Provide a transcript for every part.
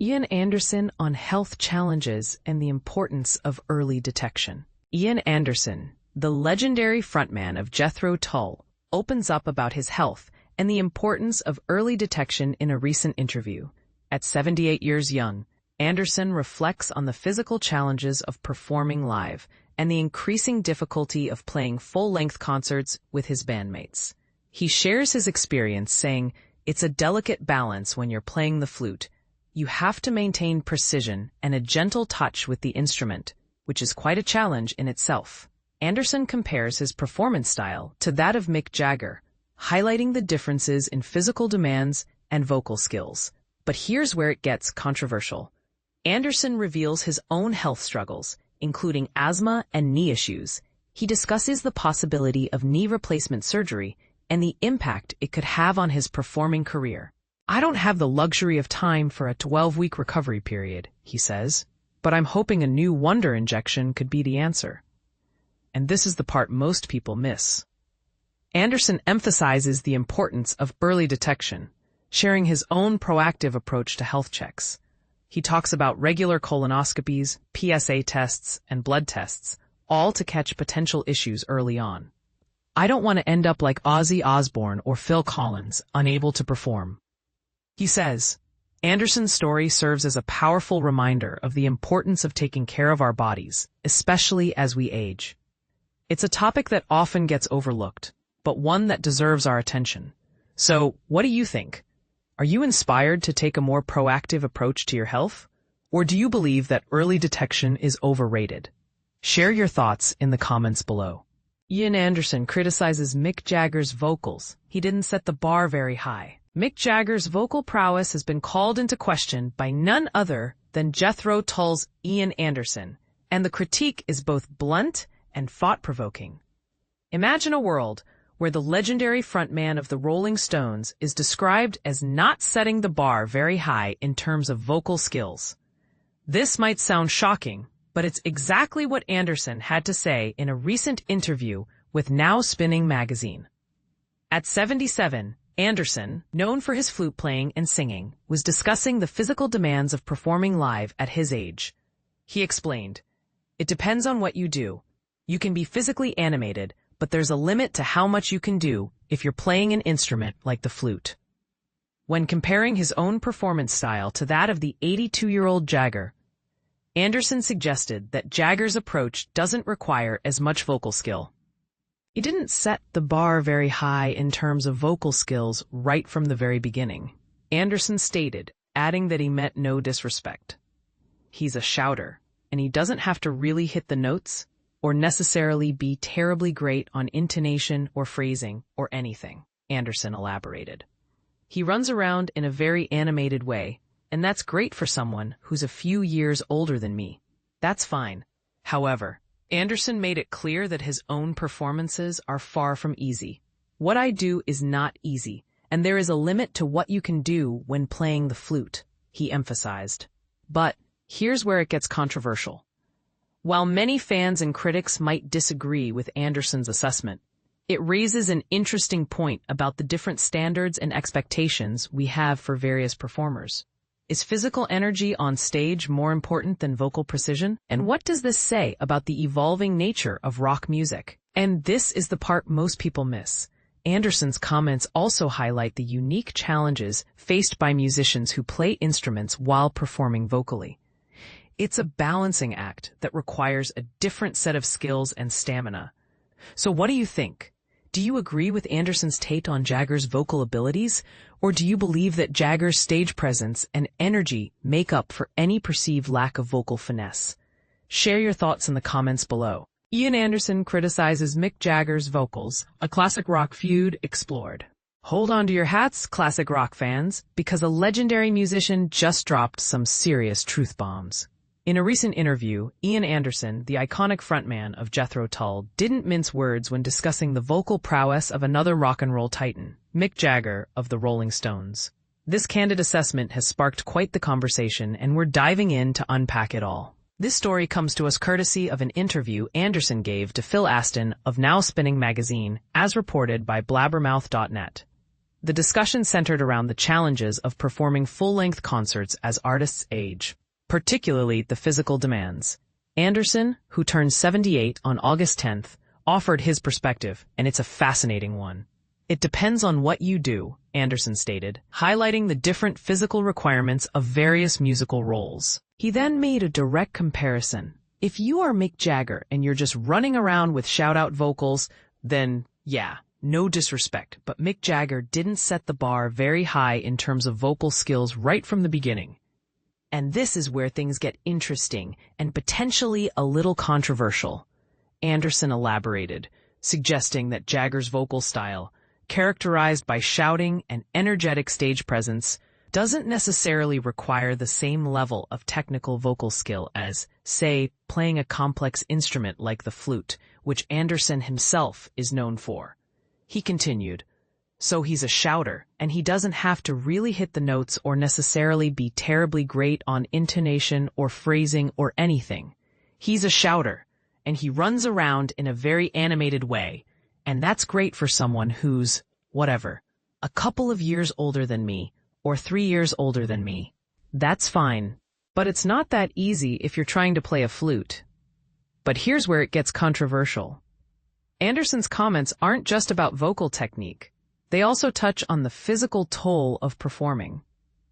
Ian Anderson on health challenges and the importance of early detection. Ian Anderson, the legendary frontman of Jethro Tull, opens up about his health and the importance of early detection in a recent interview. At 78 years young, Anderson reflects on the physical challenges of performing live and the increasing difficulty of playing full-length concerts with his bandmates. He shares his experience saying, "It's a delicate balance when you're playing the flute. You have to maintain precision and a gentle touch with the instrument, which is quite a challenge in itself." Anderson compares his performance style to that of Mick Jagger, highlighting the differences in physical demands and vocal skills. But here's where it gets controversial. Anderson reveals his own health struggles, including asthma and knee issues. He discusses the possibility of knee replacement surgery and the impact it could have on his performing career. "I don't have the luxury of time for a 12-week recovery period," he says, "but I'm hoping a new wonder injection could be the answer." And this is the part most people miss. Anderson emphasizes the importance of early detection, sharing his own proactive approach to health checks. He talks about regular colonoscopies, PSA tests, and blood tests, all to catch potential issues early on. "I don't want to end up like Ozzy Osbourne or Phil Collins, unable to perform," he says. Anderson's story serves as a powerful reminder of the importance of taking care of our bodies, especially as we age. It's a topic that often gets overlooked, but one that deserves our attention. So, what do you think? Are you inspired to take a more proactive approach to your health? Or do you believe that early detection is overrated? Share your thoughts in the comments below. Ian Anderson criticizes Mick Jagger's vocals. He didn't set the bar very high. Mick Jagger's vocal prowess has been called into question by none other than Jethro Tull's Ian Anderson, and the critique is both blunt and thought-provoking. Imagine a world where the legendary frontman of the Rolling Stones is described as not setting the bar very high in terms of vocal skills. This might sound shocking, but it's exactly what Anderson had to say in a recent interview with Now Spinning magazine. At 77, Anderson, known for his flute playing and singing, was discussing the physical demands of performing live at his age. He explained, "It depends on what you do. You can be physically animated, but there's a limit to how much you can do if you're playing an instrument like the flute." When comparing his own performance style to that of the 82-year-old Jagger, Anderson suggested that Jagger's approach doesn't require as much vocal skill. He didn't set the bar very high in terms of vocal skills right from the very beginning, Anderson stated, adding that he meant no disrespect. "He's a shouter, and he doesn't have to really hit the notes or necessarily be terribly great on intonation or phrasing or anything," Anderson elaborated. "He runs around in a very animated way, and that's great for someone who's a few years older than me. That's fine." However, Anderson made it clear that his own performances are far from easy. "What I do is not easy, and there is a limit to what you can do when playing the flute," he emphasized. But here's where it gets controversial. While many fans and critics might disagree with Anderson's assessment, it raises an interesting point about the different standards and expectations we have for various performers. Is physical energy on stage more important than vocal precision? And what does this say about the evolving nature of rock music? And this is the part most people miss. Anderson's comments also highlight the unique challenges faced by musicians who play instruments while performing vocally. It's a balancing act that requires a different set of skills and stamina. So what do you think? Do you agree with Anderson's take on Jagger's vocal abilities? Or do you believe that Jagger's stage presence and energy make up for any perceived lack of vocal finesse? Share your thoughts in the comments below. Ian Anderson criticizes Mick Jagger's vocals, a classic rock feud explored. Hold on to your hats, classic rock fans, because a legendary musician just dropped some serious truth bombs. In a recent interview, Ian Anderson, the iconic frontman of Jethro Tull, didn't mince words when discussing the vocal prowess of another rock and roll titan, Mick Jagger of the Rolling Stones. This candid assessment has sparked quite the conversation, and we're diving in to unpack it all. This story comes to us courtesy of an interview Anderson gave to Phil Aston of Now Spinning magazine, as reported by blabbermouth.net. The discussion centered around the challenges of performing full-length concerts as artists age, particularly the physical demands. Anderson, who turned 78 on August 10th, offered his perspective, and it's a fascinating one. It depends on what you do, Anderson stated, highlighting the different physical requirements of various musical roles. He then made a direct comparison. If you are Mick Jagger and you're just running around with shout-out vocals, then, yeah, no disrespect, but Mick Jagger didn't set the bar very high in terms of vocal skills right from the beginning. And this is where things get interesting and potentially a little controversial. Anderson elaborated, suggesting that Jagger's vocal style, characterized by shouting and energetic stage presence, doesn't necessarily require the same level of technical vocal skill as, say, playing a complex instrument like the flute, which Anderson himself is known for. He continued, "So he's a shouter, and he doesn't have to really hit the notes or necessarily be terribly great on intonation or phrasing or anything. He's a shouter, and he runs around in a very animated way, and that's great for someone who's, whatever, a couple of years older than me, or 3 years older than me. That's fine. But it's not that easy if you're trying to play a flute." But here's where it gets controversial. Anderson's comments aren't just about vocal technique. They also touch on the physical toll of performing.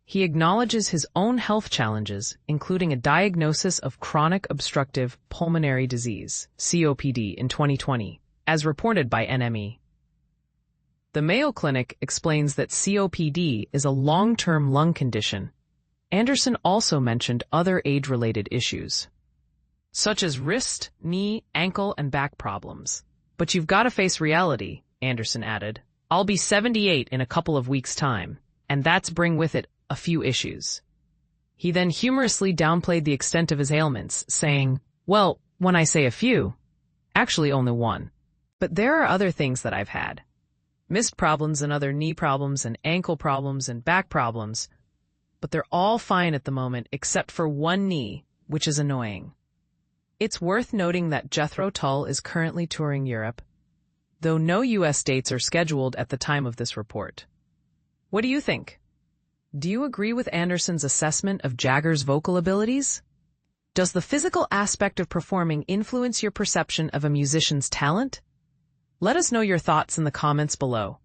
He acknowledges his own health challenges, including a diagnosis of chronic obstructive pulmonary disease, COPD, in 2020, as reported by NME. The Mayo Clinic explains that COPD is a long-term lung condition. Anderson also mentioned other age-related issues, such as wrist, knee, ankle, and back problems. "But you've got to face reality," Anderson added. "I'll be 78 in a couple of weeks' time, and that's bring with it a few issues." He then humorously downplayed the extent of his ailments, saying, "Well, when I say a few, actually only one. But there are other things that I've had. Missed problems and other knee problems and ankle problems and back problems, but they're all fine at the moment except for one knee, which is annoying." It's worth noting that Jethro Tull is currently touring Europe, though no U.S. dates are scheduled at the time of this report. What do you think? Do you agree with Anderson's assessment of Jagger's vocal abilities? Does the physical aspect of performing influence your perception of a musician's talent? Let us know your thoughts in the comments below.